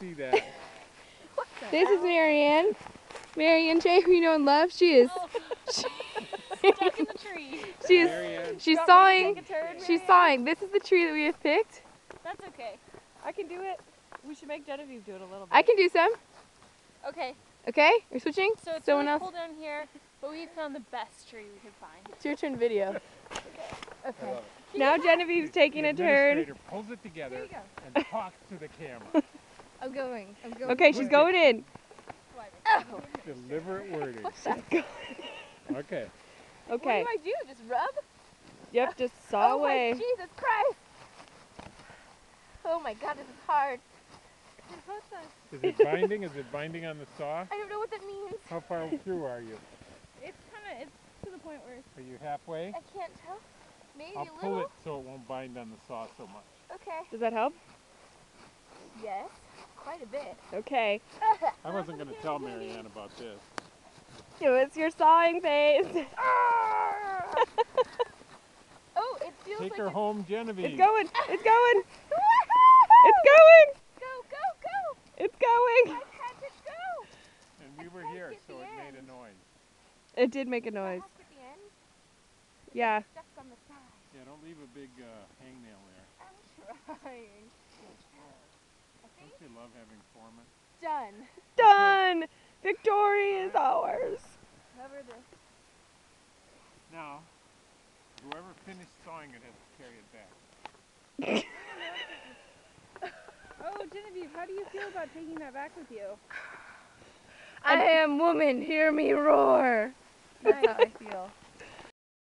see that. This is Marianne. Marianne J, who you know and love. She is. Stuck in the tree. She's sawing. She's sawing. This is the tree that we have picked. That's okay. I can do it. We should make Genevieve do it a little bit. I can do some. Okay. Okay, we're switching. So it's Someone really else. cool down here, but we found the best tree we could find. It's your turn, video. Okay. Now Genevieve's taking a turn. The administrator pulls it together and talks to the camera. I'm going. Okay, she's going in. Deliberate wording. Okay. Okay. What do? Just rub? Yep, just saw Oh away. my Jesus Christ! Oh my God, this is hard. Is it binding? Is it binding on the saw? I don't know what that means. How far through are you? It's to the point where Are you halfway? I can't tell. Maybe I'll a pull little. it so it won't bind on the saw so much. Okay. Does that help? Yes, quite a bit. Okay. I wasn't going to tell Marianne about this. It's your sawing phase. Oh, it feels Take like her home, Genevieve. It's going. It's going. Woohoo! It's going. Go, go, go! It's going. I had to go! And we were here, hit so the it made a end. noise. It did make a noise. At the end, Yeah. stuck on the side. Yeah, don't leave a big hangnail there. I'm trying. Don't you love having foremen? Done. Done. Victory is ours. Cover this. Now, whoever finished sawing it has to carry it back. Oh, Genevieve, how do you feel about taking that back with you? I am woman, hear me roar. That's how I feel.